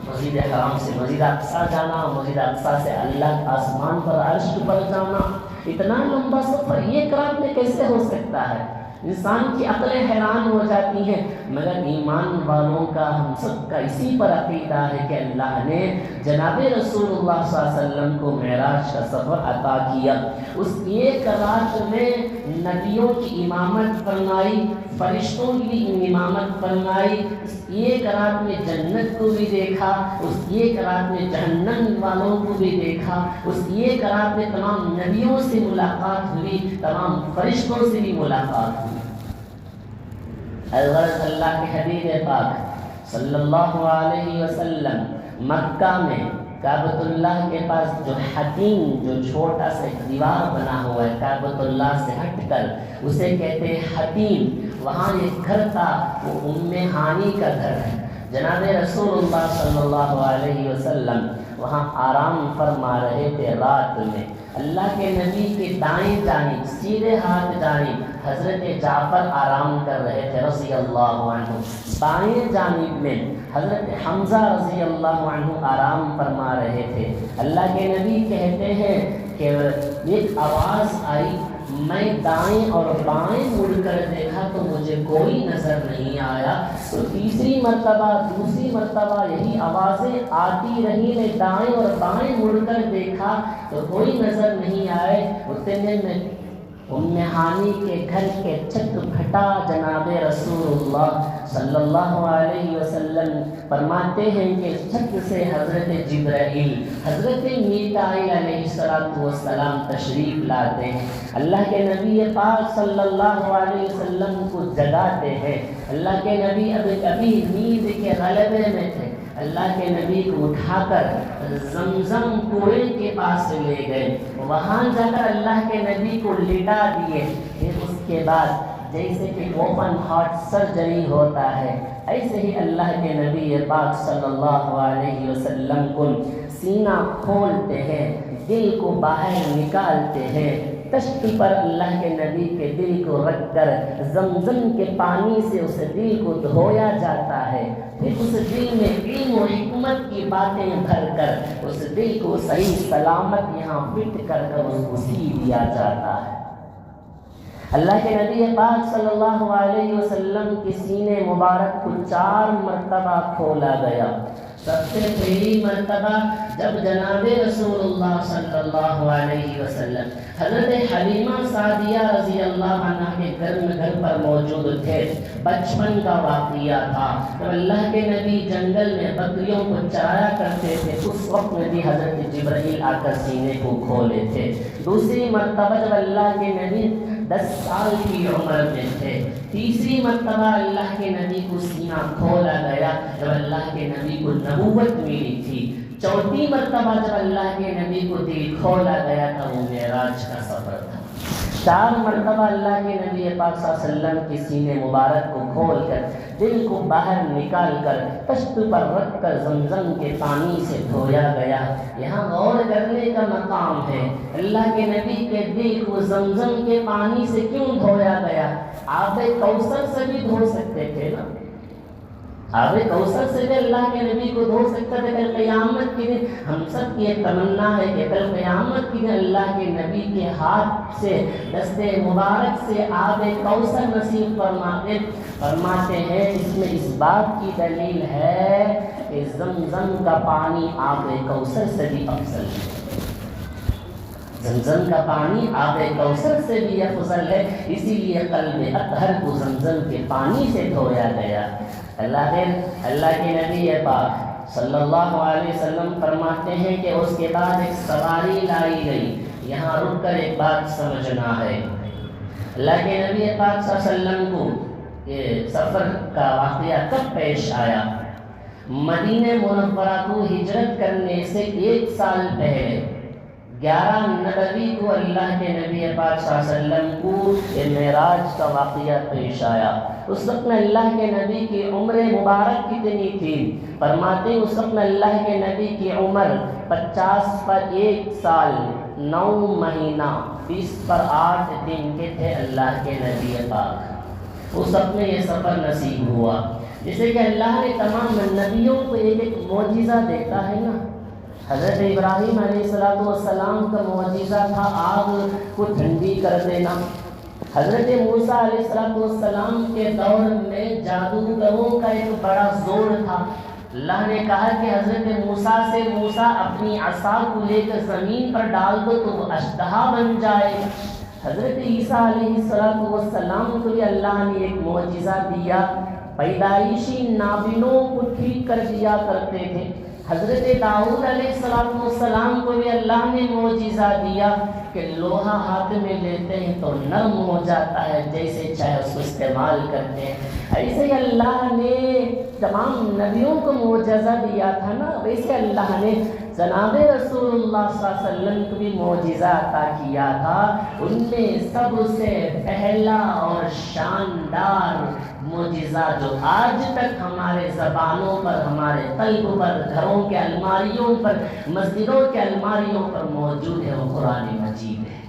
مسجد حرام سے مسجد اقصیٰ جانا، مسجد اقصیٰ سے اللہ کے آسمان پر عرش پر جانا، اتنا لمبا سفر یہ رات میں کیسے ہو سکتا ہے؟ انسان کی عقلیں حیران ہو جاتی ہیں، مگر ایمان والوں کا ہم سب کا اسی پر عقیدہ ہے کہ اللہ نے جناب رسول اللہ صلی اللہ علیہ وسلم کو معراج کا سفر عطا کیا۔ اس ایک رات میں نبیوں کی امامت فرمائی، فرشتوں کی امامت فرمائی، اس ایک رات میں جنت کو بھی دیکھا، اس ایک رات میں جہنم والوں کو بھی دیکھا، اس ایک رات میں تمام نبیوں سے ملاقات ہوئی، تمام فرشتوں سے بھی ملاقات ہوئی۔ حضرت اللہ کے حبیب پاک صلی اللہ علیہ وسلم مکہ میں کعبۃ اللہ کے پاس جو حتیم، جو چھوٹا سا دیوار بنا ہوا ہے کعبۃ اللہ سے ہٹ کر، اسے کہتے ہیں حتیم، وہاں ایک گھر تھا، وہ ام ہانی کا گھر ہے۔ جناب رسول اللہ صلی اللہ علیہ وسلم وہاں آرام فرما رہے تھے رات میں۔ اللہ کے نبی کے دائیں جانب، سیدھے ہاتھ جانب حضرت جعفر آرام کر رہے تھے رضی اللہ عنہ، بائیں جانب میں حضرت حمزہ رضی اللہ عنہ آرام فرما رہے تھے۔ اللہ کے نبی کہتے ہیں کہ ایک آواز آئی، میں دائیں اور بائیں مڑ کر دیکھا تو مجھے کوئی نظر نہیں آیا، تو تیسری مرتبہ دوسری مرتبہ یہی آوازیں آتی رہی، میں دائیں اور بائیں مڑ کر دیکھا تو کوئی نظر نہیں آئے۔ اتنے میں ام ہانی کے گھر کے چھت پھٹا، جناب رسول اللہ صلی اللہ علیہ وسلم فرماتے ہیں کہ چھت سے حضرت جبرائیل، حضرت میکائیل علیہ السلام تشریف لاتے ہیں، اللہ کے نبی پاک صلی اللہ علیہ وسلم کو جگاتے ہیں۔ اللہ کے نبی ابھی نیند کے غلبے میں تھے، اللہ کے نبی کو اٹھا کر زمزم کنویں کے پاس لے گئے، وہاں جا کر اللہ کے نبی کو لٹا دیے۔ پھر اس کے بعد جیسے کہ اوپن ہارٹ سرجری ہوتا ہے، ایسے ہی اللہ کے نبی پاک صلی اللہ علیہ وسلم کو سینہ کھولتے ہیں، دل کو باہر نکالتے ہیں، تشت پر اللہ کے نبی کے دل کو رکھ کر زمزم کے پانی سے اس دل کو دھویا جاتا ہے، پھر اس دل میں علم و حکمت کی باتیں بھر کر اس دل کو صحیح سلامت یہاں فٹ کر اس کو سی دیا جاتا ہے۔ اللہ کے نبی پاک صلی اللہ علیہ وسلم کے سینے مبارک کو 4 مرتبہ کھولا گیا۔ سب سے پہلی مرتبہ جب جناب رسول اللہ صلی اللہ علیہ وسلم حضرت حلیمہ سعدیہ رضی اللہ عنہ کے گھر پر موجود تھے، بچپن کا واقعہ تھا، جب اللہ کے نبی جنگل میں بکریوں کو چرایا کرتے تھے، اس وقت میں بھی حضرت جبرائیل آ کر سینے کو کھولے تھے۔ دوسری مرتبہ جب اللہ کے نبی 10 سال کی عمر میں تھے، تیسری مرتبہ اللہ کے نبی کو سینہ کھولا گیا جب اللہ کے نبی کو نبوت ملی تھی، چوتھی مرتبہ جب اللہ کے نبی کو دل کھولا گیا تھا، وہ معراج کا سفر تھا۔ 4 مرتبہ اللہ کے نبی پاک صلی اللہ علیہ وسلم کے سینے مبارک کو کھول کر دل کو باہر نکال کر تشت پر رکھ کر زمزم کے پانی سے دھویا گیا۔ یہاں غور کرنے کا مقام ہے، اللہ کے نبی کے دل کو زمزم کے پانی سے کیوں دھویا گیا؟ آب کوثر سے بھی دھو سکتے تھے نا، آب کوثر سے بھی اللہ کے نبی کو دھو سکتا تھا۔ کل قیامت کے دن ہم سب کی ایک تمنا ہے کہ کل قیامت کے دن اللہ کے نبی کے ہاتھ سے دست مبارک سے آب کوثر نصیب فرماتے ہیں۔ اس میں اس بات کی دلیل ہے کہ زمزم کا پانی آب کوثر سے بھی افضل ہے، زمزم کا پانی آب کوثر سے بھی افضل ہے، اسی لیے قلب اطہر کو زمزم کے پانی سے دھویا گیا۔ اللہ کے نبی پاک صلی اللہ علیہ وسلم فرماتے ہیں کہ اس کے بعد ایک سواری لائی گئی۔ یہاں رک کر ایک بات سمجھنا ہے، اللہ کے نبی پاک صلی اللہ علیہ وسلم کو یہ سفر کا واقعہ کب پیش آیا؟ مدینہ منورہ کو ہجرت کرنے سے 1 سال پہلے 11 نبوی کو اللہ کے نبی پاک صلی اللہ علیہ وسلم کو معراج کا واقعہ پیش آیا۔ اس وقت میں اللہ کے نبی کی عمر مبارک کتنی تھی؟ فرماتے ہیں اس وقت میں اللہ کے نبی کی عمر 50 پر 1 سال 9 مہینہ 20 پر 8 دن کے تھے اللہ کے نبی پاک۔ اس وقت میں یہ سفر نصیب ہوا۔ جیسے کہ اللہ نے تمام نبیوں کو ایک ایک معجزہ دیتا ہے نا۔ حضرت ابراہیم علیہ السلام کا معجزہ تھا آگ کو ٹھنڈی کر دینا۔ حضرت موسیٰ علیہ السلام کے دور میں جادوگروں کا ایک بڑا زور تھا۔ اللہ نے کہا کہ حضرت موسیٰ سے موسیٰ اپنی عصا کو لے کر زمین پر ڈال دو تو وہ اژدہا بن جائے۔ حضرت عیسیٰ علیہ السلام کو اللہ نے ایک معجزہ دیا، پیدائشی نابینوں کو ٹھیک کر دیا کرتے تھے۔ حضرت داؤد علیہ السلام کو بھی اللہ نے معجزہ دیا کہ لوہا ہاتھ میں لیتے ہیں تو نرم ہو جاتا ہے، جیسے چاہے اس کو استعمال کرتے ہیں۔ ایسے ہی اللہ نے تمام نبیوں کو معجزہ دیا تھا نا، ویسے اللہ نے جناب رسول اللہ صلی اللہ علیہ وسلم کو بھی معجزہ عطا کیا تھا۔ ان میں سب سے پہلا اور شاندار معجزہ جو آج تک ہمارے زبانوں پر، ہمارے قلب پر، گھروں کے الماریوں پر، مسجدوں کے الماریوں پر موجود ہے، وہ قرآن مجید ہے۔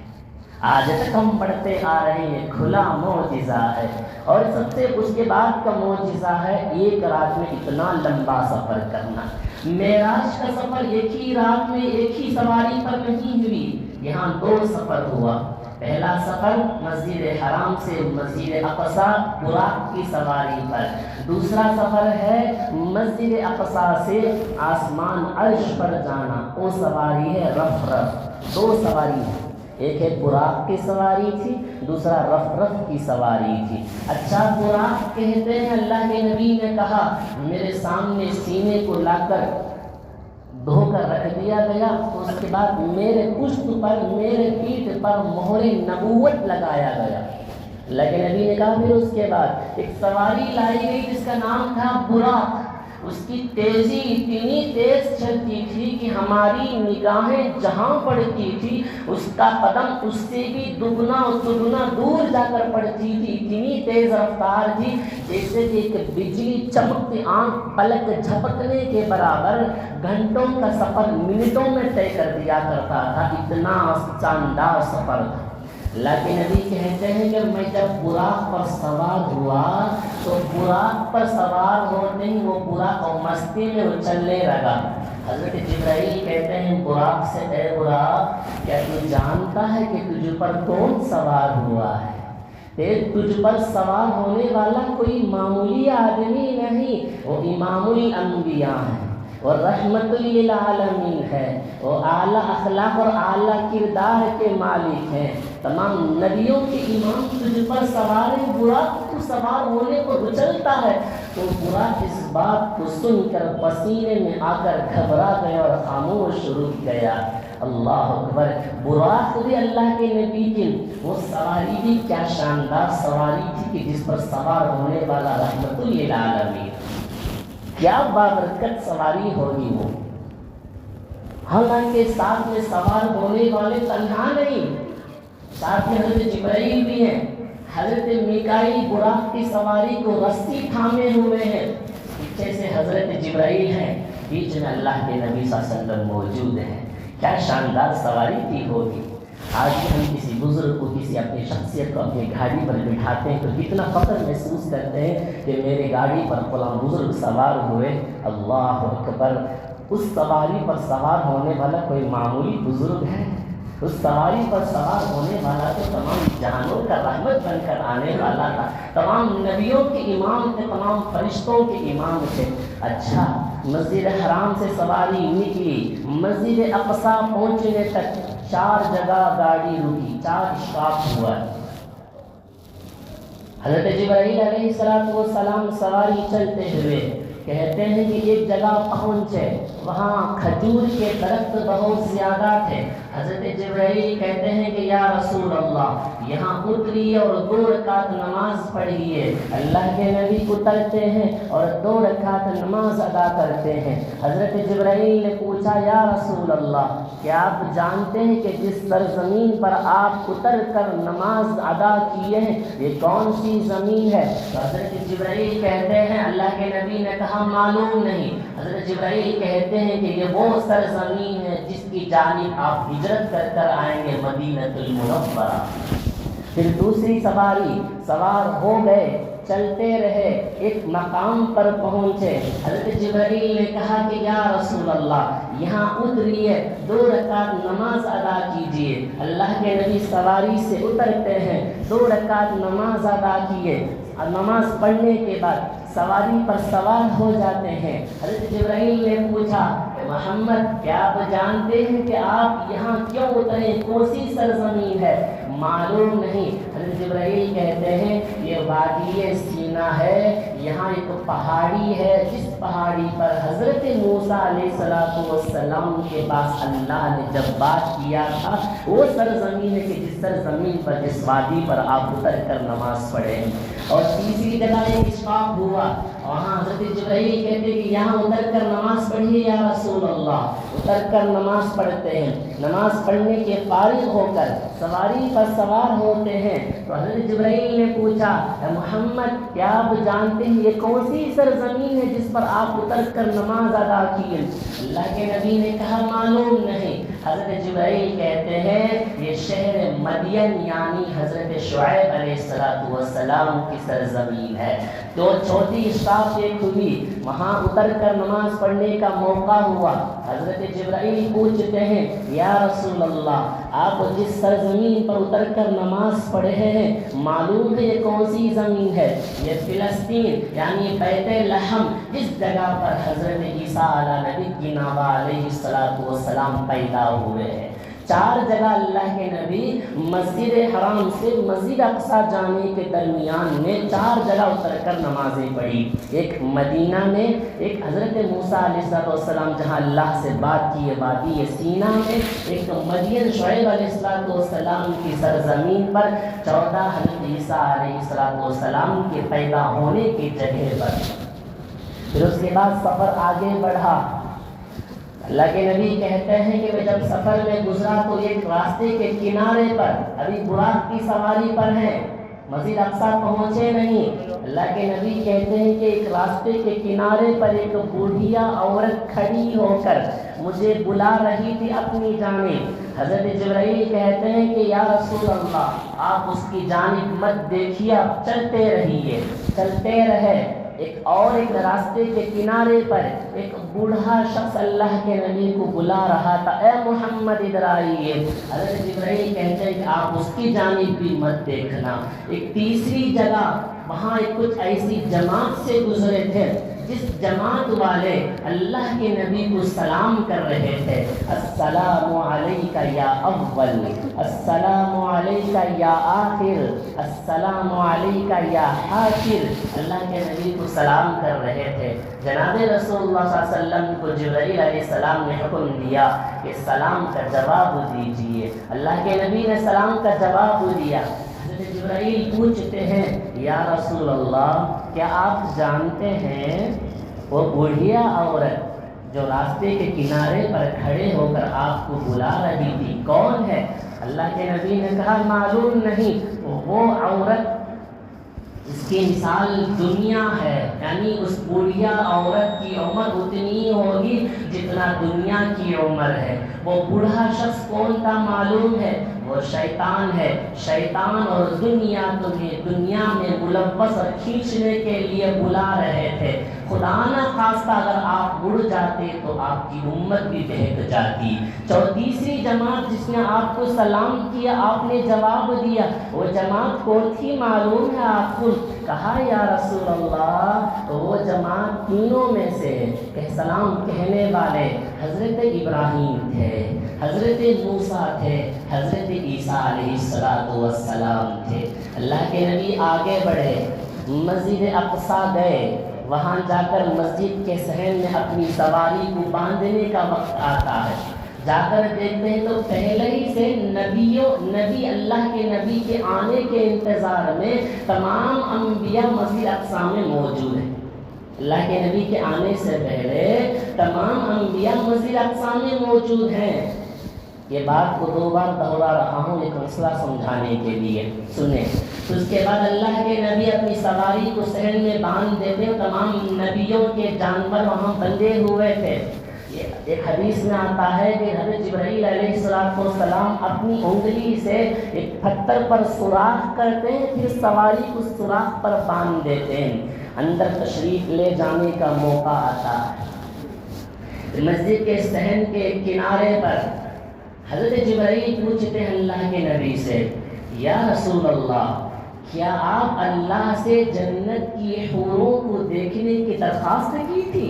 آج تک ہم پڑھتے آ رہے ہیں، کھلا معجزہ ہے۔ اور سب سے اس کے بعد کا معجزہ ہے ایک رات میں اتنا لمبا سفر کرنا۔ معراج کا سفر ایک ہی رات میں ایک ہی سواری پر نہیں ہوئی، یہاں 2 سفر ہوا۔ پہلا سفر مسجد حرام سے مسجد اقصی براق کی سواری پر، دوسرا سفر ہے مسجد اقصی سے آسمان عرش پر جانا، وہ سواری ہے رف رف۔ 2 سواری ہے، ایک ہے براق کی سواری تھی، دوسرا رف رف کی سواری تھی۔ اچھا براق کہتے ہیں اللہ کے نبی نے کہا میرے سامنے سینے کو لا کر دھو کر رکھ دیا گیا، اس کے بعد میرے پشت پر، میرے پیٹھ پر مہر نبوت لگایا گیا۔ لیکن نبی نے کہا پھر اس کے بعد ایک سواری لائی گئی جس کا نام تھا براق۔ اس کی تیزی اتنی تیز چلتی تھی کہ ہماری نگاہیں جہاں پڑتی تھی اس کا قدم اس سے بھی دگنا اور دگنا دور جا کر پڑتی تھی، اتنی تیز رفتار تھی جیسے کہ ایک بجلی چمکتی آنکھ پلک جھپکنے کے برابر گھنٹوں کا سفر منٹوں میں طے کر دیا کرتا تھا، اتنا شاندار سفر تھا۔ لیکن نبی کہتے ہیں کہ میں جب براق پر سوار ہوا تو براق پر سوار ہوتے ہی وہ براق اور مستی میں وہ چلنے لگا۔ حضرت جبرائیل کہتے ہیں براق سے اے براق کیا تو جانتا ہے کہ تجھ پر کون سوار ہوا ہے؟ تجھ پر سوار ہونے والا کوئی معمولی آدمی نہیں، وہ امام الانبیاء ہے، اور رحمت للعالمین ہے، وہ اعلیٰ اخلاق اور اعلیٰ کردار کے مالک ہیں، تمام نبیوں کے امام تجھ پر سوار ہے۔ براق کو سوار ہونے کو اچلتا ہے تو براق اس بات کو سن کر پسینے میں آ کر گھبرا گیا اور خاموش رک گیا۔ اللہ اکبر۔ براق بھی اللہ کے نبی کی وہ سواری بھی کیا شاندار سواری تھی کہ جس پر سوار ہونے والا رحمت للعالمین، کیا بابرکت سواری ہوگی وہ۔ حالانکہ ساتھ میں سوار ہونے والے تنہا نہیں، ساتھ میں حضرت جبرائیل بھی ہیں، حضرت میکائیل براق کی سواری کو رسی تھامے ہوئے ہیں، پیچھے سے حضرت جبرائیل ہیں، بیچ میں اللہ کے نبی صلی اللہ علیہ وسلم موجود ہیں۔ کیا شاندار سواری تھی ہوگی۔ آج بھی ہم کسی بزرگ کو، کسی اپنی شخصیت کو اپنی گاڑی پر بٹھاتے ہیں تو کتنا فخر محسوس کرتے ہیں کہ میری گاڑی پر فلاں بزرگ سوار ہوئے۔ اللہ اکبر۔ اس سواری پر سوار ہونے والا کوئی معمولی بزرگ ہے؟ اس سواری پر سوار ہونے والا تو تمام جہانوں کا رحمت بن کر آنے والا تھا، تمام نبیوں کے امام تھے، تمام فرشتوں کے امام تھے۔ اچھا مسجد حرام سے سواری نکلی، مسجد اقصی پہنچنے تک 4 جگہ گاڑی رکی، 4 اسٹاپ ہوا۔ حضرت جبرائیل علیہ السلام سواری چلتے ہوئے کہتے ہیں کہ ایک جگہ پہنچے، وہاں کھجور کے درخت بہت زیادہ تھے۔ حضرت جبرائیل کہتے ہیں کہ یا رسول اللہ یہاں اتریے اور 2 رکعت نماز پڑھیے۔ اللہ کے نبی اترتے ہیں اور 2 رکعت نماز ادا کرتے ہیں۔ حضرت جبرائیل نے پوچھا یا رسول اللہ کیا آپ جانتے ہیں کہ جس سرزمین پر آپ اتر کر نماز ادا کیے ہیں یہ کون سی زمین ہے؟ تو حضرت جبرائیل کہتے ہیں اللہ کے نبی نے کہا معلوم نہیں۔ حضرت جبرائیل کہتے ہیں کہ یہ وہ سرزمین ہے جس کی جانب آپ ہجرت کر کر آئیں گے، مدینہ المنورہ۔ پھر دوسری سواری سوار ہو گئے، چلتے رہے، ایک مقام پر پہنچے۔ حضرت جبرائیل نے کہا کہ یا رسول اللہ یہاں اتریے، 2 رکعت نماز ادا کیجیے۔ اللہ کے نبی سواری سے اترتے ہیں، 2 رکعت نماز ادا کیے اور نماز پڑھنے کے بعد سواری پر سوار ہو جاتے ہیں۔ حضرت جبرائیل نے پوچھا محمد کیا آپ جانتے ہیں کہ آپ یہاں کیوں اترے، کون سی سرزمین ہے؟ معلوم نہیں۔ حضرت جبرائیل کہتے ہیں یہ وادی سینا ہے، یہاں ایک پہاڑی ہے جس پہاڑی پر حضرت موسیٰ علیہ السلام کے پاس اللہ نے جب بات کیا تھا وہ سرزمین ہے کہ جس سرزمین پر جس وادی پر آپ اتر کر نماز پڑھیں۔ اور تیسری جگہ ایک اشفاق ہوا، وہاں حضرت جبرائیل کہتے کہ یہاں اتر کر نماز پڑھیے یا رسول اللہ۔ اتر کر نماز پڑھتے ہیں، نماز پڑھنے کے فارغ ہو کر سواری پر سوار ہوتے ہیں تو حضرت جبرائیل نے پوچھا اے محمد کیا آپ جانتے ہیں یہ کون سی سرزمین ہے جس پر آپ اتر کر نماز ادا کیے؟ اللہ کے نبی نے کہا معلوم نہیں۔ حضرت جبرائیل کہتے ہیں یہ شہر مدین یعنی حضرت شعیب علیہ السلام کی سرزمین ہے۔ تو چوتھی اشراف ایک ہوئی، وہاں اتر کر نماز پڑھنے کا موقع ہوا۔ حضرت جبرائیل پوچھتے ہیں یا رسول اللہ آپ جس سرزمین پر اتر کر نماز پڑھے ہیں معلوم ہے یہ کون سی زمین ہے؟ یہ فلسطین یعنی بیت لحم، جس جگہ پر حضرت عیسیٰ علیہ السلام پیدا ہوئے ہیں۔ 4 جگہ اللہ کے نبی مسجد حرام سے مسجد اقصیٰ جانے کے درمیان میں 4 جگہ اتر کر نمازیں پڑھی۔ ایک مدینہ میں، ایک حضرت موسیٰ علیہ السلام جہاں اللہ سے بات کی وادی سینا میں، ایک مدین شعیب علیہ السلام کی سرزمین پر، 14 حضرت عیسیٰ علیہ السلام کے پیدا ہونے کی جگہ پر۔ پھر اس کے بعد سفر آگے بڑھا۔ اللہ کے نبی کہتے ہیں کہ میں جب سفر میں گزرا تو ایک راستے کے کنارے پر، ابھی براق کی سواری پر ہیں، مسجد اقصیٰ پہنچے نہیں، اللہ کے نبی کہتے ہیں کہ ایک راستے کے کنارے پر ایک بوڑھیا عورت کھڑی ہو کر مجھے بلا رہی تھی اپنی جانب۔ حضرت جبرائیل کہتے ہیں کہ یا رسول اللہ آپ اس کی جانب مت دیکھیے، آپ چلتے رہیے۔ چلتے رہے، ایک راستے کے کنارے پر ایک بوڑھا شخص اللہ کے نبی کو بلا رہا تھا، اے محمد ادھر آئیے۔ حضرت جبرائیل کہتے ہیں کہ آپ اس کی جانب بھی مت دیکھنا۔ ایک تیسری جگہ، وہاں کچھ ایسی جماعت سے گزرے تھے جس جماعت والے اللہ کے نبی کو سلام کر رہے تھے، السلام علیکہ یا اول، السلام علیکہ یا آخر، السلام علیکہ یا حاشر، اللہ کے نبی کو سلام کر رہے تھے۔ جناب رسول اللہ صلی اللہ علیہ وسلم کو جبرائیل علیہ السلام نے حکم دیا کہ سلام کا جواب دیجیے۔ اللہ کے نبی نے سلام کا جواب دیا۔ جبرائیل پوچھتے ہیں یا رسول اللہ کیا آپ جانتے ہیں وہ بوڑھیا عورت جو راستے کے کنارے پر کھڑے ہو کر آپ کو بلا رہی تھی کون ہے؟ اللہ کے نبی نے کہا معلوم نہیں۔ وہ عورت اس کی مثال دنیا ہے، یعنی اس بوڑھیا عورت کی عمر اتنی ہوگی جتنا دنیا کی عمر ہے۔ وہ بوڑھا شخص کون تھا معلوم ہے؟ وہ شیطان ہے۔ شیطان اور دنیا تمہیں دنیا میں ملوث اور کھینچنے کے لیے بلا رہے تھے۔ خدا نہ خواستہ اگر آپ مڑ جاتے تو آپ کی امت بھی بہک جاتی۔ تیسری جماعت جس نے آپ کو سلام کیا، آپ نے جواب دیا، وہ جماعت کون تھی معلوم ہے آپ کو؟ کہا یا رسول اللہ وہ جماعت تینوں میں سے کہ سلام کہنے والے حضرت ابراہیم تھے، حضرت موسیٰ تھے، حضرت عیسیٰ علیہ السلام تھے۔ اللہ کے نبی آگے بڑھے، مسجد اقصیٰ گئے، وہاں جا کر مسجد کے صحن میں اپنی سواری کو باندھنے کا وقت آتا ہے۔ جا کر دیکھتے ہیں تو پہلے ہی سے نبی اللہ کے نبی کے آنے کے انتظار میں تمام انبیاء مسجد اقصی میں موجود ہیں۔ اللہ کے نبی کے آنے سے پہلے تمام انبیاء مسجد اقصی میں موجود ہیں۔ یہ بات کو 2 بار دوہرا رہا ہوں ایک مسئلہ سمجھانے کے لیے، سنیں۔ تو اس کے بعد اللہ کے نبی اپنی سواری کو صحن میں باندھ دیتے ہیں، تمام نبیوں کے جانور وہاں بندھے ہوئے تھے۔ ایک حدیث میں آتا ہے کہ حضرت جبرائیل علیہ السلام اپنی انگلی سے ایک پتھر پر سوراخ کرتے ہیں، پھر سواری کو سوراخ پر باندھ دیتے ہیں، اندر تشریف لے جانے کا موقع آتا ہے۔ مسجد کے صحن کے کنارے پر حضرت جبرائیل پوچھتے ہیں اللہ کے نبی سے، یا رسول اللہ، کیا آپ اللہ سے جنت کی حوروں کو دیکھنے کی درخواست کی تھی؟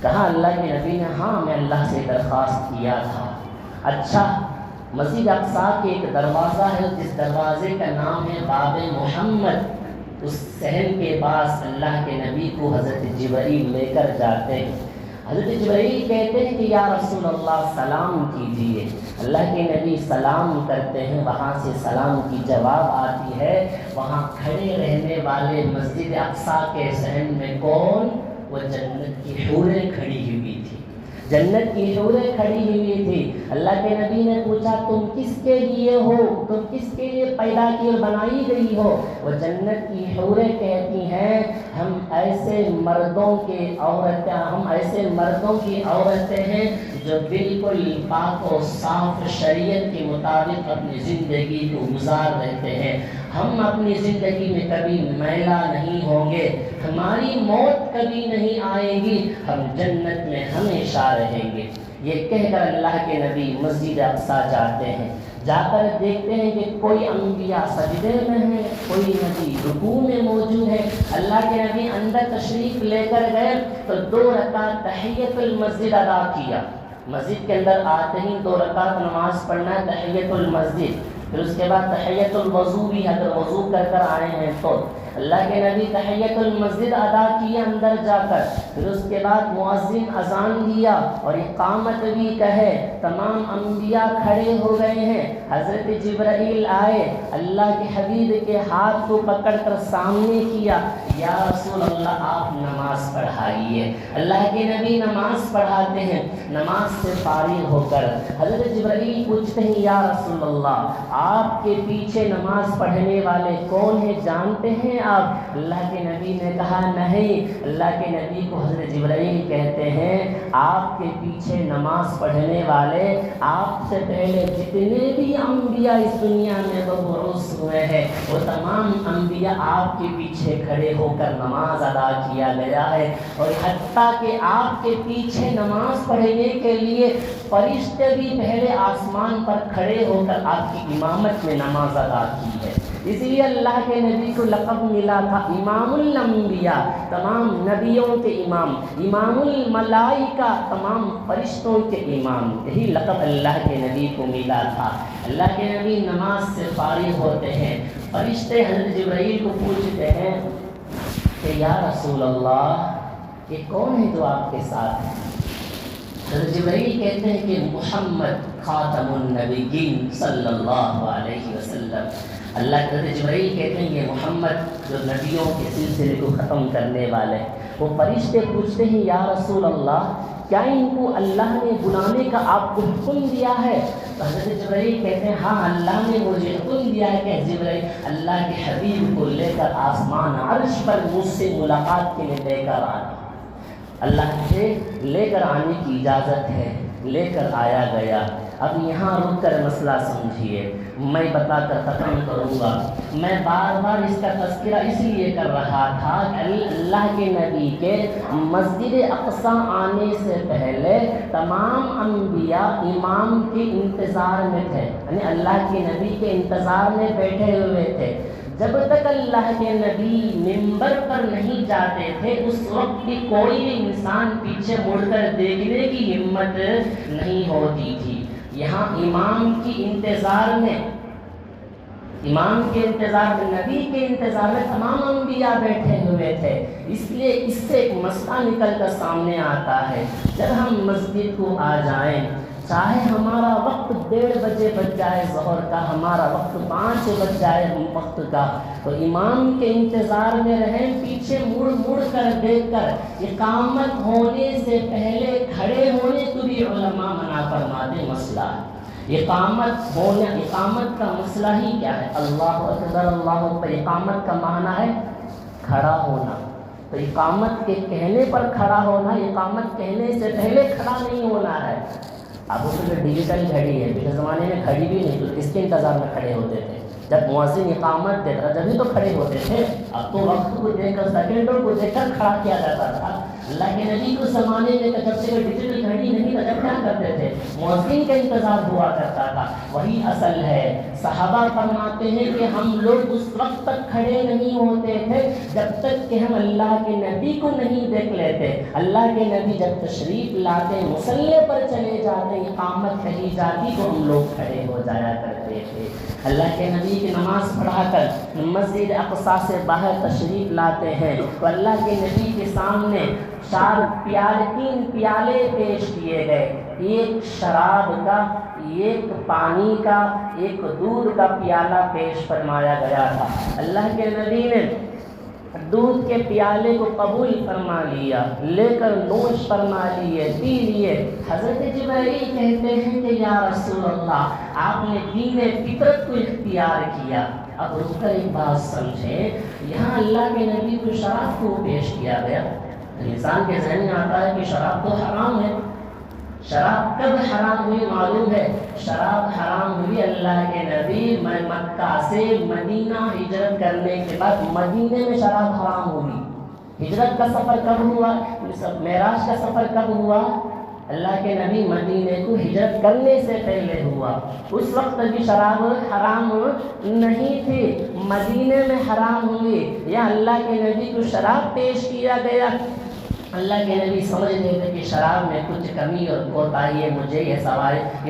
کہا اللہ کے نبی نے، ہاں میں اللہ سے درخواست کیا تھا۔ اچھا، مسجد اقصی کے ایک دروازہ ہے جس دروازے کا نام ہے باب محمد، اس صحن کے پاس اللہ کے نبی کو حضرت جبرائیل لے کر جاتے ہیں۔ حضرت جبرائیل کہتے ہیں کہ یا رسول اللہ سلام کیجیے۔ اللہ کے نبی سلام کرتے ہیں، وہاں سے سلام کی جواب آتی ہے۔ وہاں کھڑے رہنے والے مسجد اقصی کے صحن میں کون؟ وہ جنت کی حوریں کھڑی ہوئی تھی، جنت کی حوریں کھڑی ہوئی تھی۔ اللہ کے نبی نے پوچھا، تم کس کے لیے ہو؟ تم کس کے لیے پیدا کی اور بنائی گئی ہو؟ وہ جنت کی حوریں کہتی ہیں، ہم ایسے مردوں کی عورتیں ہیں جو بالکل پاک و صاف شریعت کے مطابق اپنی زندگی کو گزار رہتے ہیں۔ ہم اپنی زندگی میں کبھی میلہ نہیں ہوں گے، ہماری موت کبھی نہیں آئے گی، ہم جنت میں ہمیشہ رہیں گے۔ یہ کہہ کر اللہ کے نبی مسجد اقصی جاتے ہیں۔ جا کر دیکھتے ہیں کہ کوئی انبیاء سجدے میں ہیں، کوئی نبی رکوع میں موجود ہے۔ اللہ کے نبی اندر تشریف لے کر گئے تو 2 رکعت تحیۃ المسجد ادا کیا۔ مسجد کے اندر آتے ہی 2 رکعت نماز پڑھنا ہے تحیۃ المسجد، پھر اس کے بعد تحیۃ الوضو بھی، اگر وضو کر آئے ہیں تو اللہ کے نبی تحیۃ المسجد ادا کیے اندر جا کر، پھر اس کے بعد مؤذن اذان دیا اور اقامت بھی کہے، تمام انبیاء کھڑے ہو گئے ہیں۔ حضرت جبرائیل آئے، اللہ کے حبیب کے ہاتھ کو پکڑ کر سامنے کیا، یا رسول اللہ آپ نماز پڑھائیے۔ اللہ کے نبی نماز پڑھاتے ہیں۔ نماز سے فارغ ہو کر حضرت جبرائیل پوچھتے ہیں، یا رسول اللہ آپ کے پیچھے نماز پڑھنے والے کون ہیں جانتے ہیں آپ؟ اللہ کے نبی نے کہا نہیں۔ اللہ کے نبی کو حضرت جبرائیل کہتے ہیں، آپ کے پیچھے نماز پڑھنے والے آپ سے پہلے جتنے بھی انبیاء اس دنیا میں مبعوث ہوئے ہیں، وہ تمام انبیاء آپ کے پیچھے کھڑے ہو کر نماز ادا کیا گیا ہے، اور حتیٰ کہ آپ کے پیچھے نماز پڑھنے کے لیے فرشتے بھی پہلے آسمان پر کھڑے ہو کر آپ کی امامت میں نماز ادا کی ہے۔ اس لیے اللہ کے نبی کو لقب ملا تھا امام الانبیاء، تمام نبیوں کے امام، امام الملائکہ، تمام فرشتوں کے امام۔ یہی لقب اللہ کے نبی کو ملا تھا۔ اللہ کے نبی نماز سے فارغ ہوتے ہیں، فرشتے حضرت جبرائیل کو پوچھتے ہیں کہ یا رسول اللہ یہ کون ہے جو آپ کے ساتھ ہے؟ حضرت جبرائیل کہتے ہیں کہ محمد خاتم النبیین صلی اللہ علیہ وسلم۔ اللہ کے حضرت جبرائیل کہتے ہیں یہ محمد جو نبیوں کے سلسلے کو ختم کرنے والے ہیں۔ وہ فرشتے پوچھتے ہیں یا رسول اللہ کیا ان کو اللہ نے بلانے کا آپ کو حکم دیا ہے؟ تو حضرت جبرائیل کہتے ہیں ہاں اللہ نے مجھے حکم دیا ہے کہ جبرائیل اللہ کے حبیب کو لے کر آسمان عرش پر مجھ سے ملاقات کے لیے لے کر آنا۔ اللہ سے لے کر آنے کی اجازت ہے، لے کر آیا گیا۔ اب یہاں رک کر مسئلہ سمجھیے، میں بتا کر ختم کروں گا۔ میں بار بار اس کا تذکرہ اس لیے کر رہا تھا کہ اللہ کے نبی کے مسجد اقصی آنے سے پہلے تمام انبیاء امام کے انتظار میں تھے، یعنی اللہ کے نبی کے انتظار میں بیٹھے ہوئے تھے۔ جب تک اللہ کے نبی منبر پر نہیں جاتے تھے اس وقت بھی کوئی بھی انسان پیچھے مڑ کر دیکھنے کی ہمت نہیں ہوتی تھی۔ یہاں امام کے انتظار میں، نبی کے انتظار میں تمام انبیاء بیٹھے ہوئے تھے۔ اس لیے اس سے ایک مسئلہ نکل کر سامنے آتا ہے، جب ہم مسجد کو آ جائیں چاہے ہمارا وقت 1:30 بجے بج جائے ظہر کا، ہمارا وقت 5 بج جائے وقت کا، تو امام کے انتظار میں رہیں، پیچھے مڑ مڑ کر دیکھ کر اقامت ہونے سے پہلے کھڑے ہونے کو بھی علماء منع فرماتے مسئلہ ہے۔ اقامت کا مسئلہ ہی کیا ہے؟ اللہ اکبر اللہ اکبر، اقامت کا معنی ہے کھڑا ہونا، تو اقامت کے کہنے پر کھڑا ہونا، اقامت کہنے سے پہلے کھڑا نہیں ہونا ہے۔ اب اس میں ڈیجیٹل گھڑی ہے، پچھلے زمانے میں گھڑی بھی نہیں، تو کس کے انتظار میں کھڑے ہوتے تھے؟ جب مؤذن اقامت دیتا تھا جبھی تو کھڑے ہوتے تھے۔ اب تو وقت کو دیکھ کر، سیکنڈوں کو دیکھ کر کھڑا کیا جاتا تھا۔ اللہ کے نبی کو زمانے میں جب سے ڈیجیٹل گھڑی نہیں تھا، جب کیا کرتے تھے؟ مؤذن کا انتظار ہوا کرتا تھا۔ وہی اصل ہے۔ صحابہ فرماتے ہیں کہ ہم لوگ اس وقت تک کھڑے نہیں ہوتے تھے جب تک کہ ہم اللہ کے نبی کو نہیں دیکھ لیتے۔ اللہ کے نبی جب تشریف لاتے، مصلی پر چلے جاتے، اقامت کہی جاتی تو ہم لوگ کھڑے ہو جایا کرتے تھے۔ اللہ کے نبی کی نماز پڑھا کر مسجد اقصیٰ سے باہر تشریف لاتے ہیں تو اللہ کے نبی کے سامنے 3 پیالے پیش کیے گئے، ایک شراب کا، ایک پانی کا، ایک دودھ کا پیالہ پیش فرمایا گیا تھا۔ اللہ کے نبی نے دودھ کے پیالے کو قبول فرما لیا، لے کر نوش فرما لیے، پی لیے۔ حضرت جبرائیل کہتے ہیں کہ یا رسول اللہ، آپ نے دین فطرت کو اختیار کیا۔ اب رک کر ایک بات سمجھیں، یہاں اللہ کے نبی کو شراب کو پیش کیا گیا۔ انسان کے ذہن میں آتا ہے کہ شراب تو حرام ہے۔ شراب کب حرام ہوئی معلوم ہے؟ شراب حرام ہوئی اللہ کے نبی مکہ سے مدینہ ہجرت کرنے کے بعد، مدینے میں شراب حرام ہوئی۔ ہجرت کا سفر کب ہوا؟ معراج کا سفر کب ہوا؟ اللہ کے نبی مدینے کو ہجرت کرنے سے پہلے ہوا۔ اس وقت بھی شراب حرام نہیں تھی، مدینے میں حرام ہوئی، یا اللہ کے نبی کو شراب پیش کیا گیا۔ اللہ کے نبی سمجھ رہے تھے کہ شراب میں کچھ کمی اور کوتاہی ہے، مجھے یہ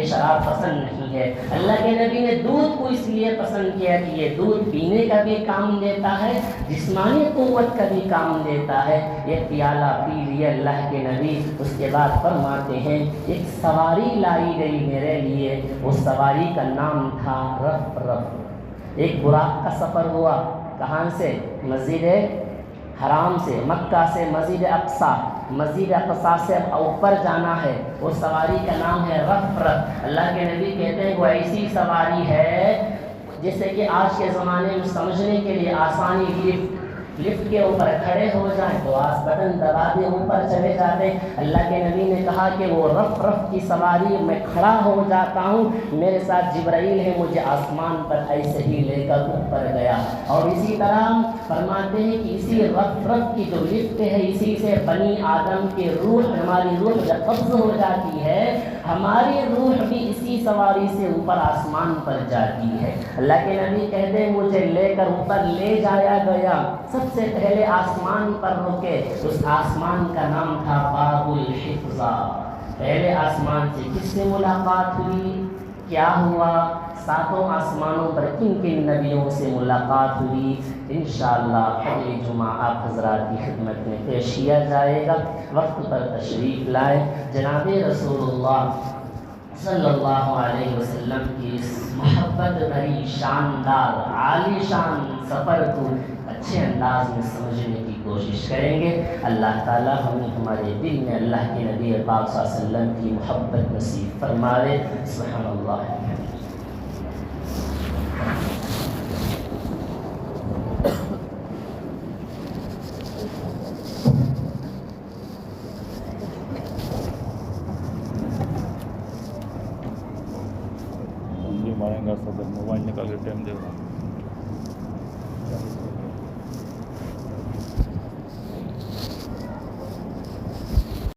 شراب پسند نہیں ہے۔ اللہ کے نبی نے دودھ کو اس لیے پسند کیا کہ یہ دودھ پینے کا بھی کام دیتا ہے، جسمانی قوت کا بھی کام دیتا ہے۔ یہ پیالہ پی لیے اللہ کے نبی، اس کے بعد فرماتے ہیں ایک سواری لائی گئی میرے لیے، اس سواری کا نام تھا رف رف۔ ایک براق کا سفر ہوا، کہاں سے؟ مسجد حرام سے، مکہ سے مسجد اقصیٰ، مسجد اقصیٰ سے اوپر جانا ہے، وہ سواری کا نام ہے رف رف۔ اللہ کے نبی کہتے ہیں وہ ایسی سواری ہے جیسے کہ آج کے زمانے میں سمجھنے کے لیے آسانی، لفٹ کے اوپر کھڑے ہو جائیں تو بٹن دبا دے اوپر چلے جاتے۔ اللہ کے نبی نے کہا کہ وہ رف رف کی سواری میں کھڑا ہو جاتا ہوں، میرے ساتھ جبرائیل ہے، مجھے آسمان پر ایسے ہی لے کر اوپر گیا۔ اور اسی طرح فرماتے ہیں کہ اسی رف رف کی جو لفٹ ہے، اسی سے بنی آدم کی روح، ہماری روح جب قبض ہو جاتی ہے، ہماری روح بھی اسی سواری سے اوپر آسمان پر جاتی ہے۔ اللہ کے نبی کہتے ہیں مجھے لے کر اوپر لے جایا گیا، سب سے پہلے آسمان پر رکے، اس آسمان کا نام تھا باب الحفظہ۔ پہلے آسمان سے کس سے ملاقات ہوئی؟ کیا ہوا؟ 7 آسمانوں پر کن کن نبیوں سے ملاقات ہوئی؟ انشاءاللہ اگلے جمعہ آپ حضرات کی خدمت میں پیش کیا جائے گا۔ وقت پر تشریف لائے، جناب رسول اللہ صلی اللہ علیہ وسلم کی اس محبت بھری شاندار عالی شان سفر کو اچھے انداز میں سمجھنے کی کوشش کریں گے۔ اللہ تعالی ہمیں ہمارے دل میں اللہ کے نبی پاک صلی اللہ علیہ وسلم کی محبت نصیب فرمائے۔ سبحان اللہ۔ ماریں گا صدر موبائل نکال کے ٹائم دے گا۔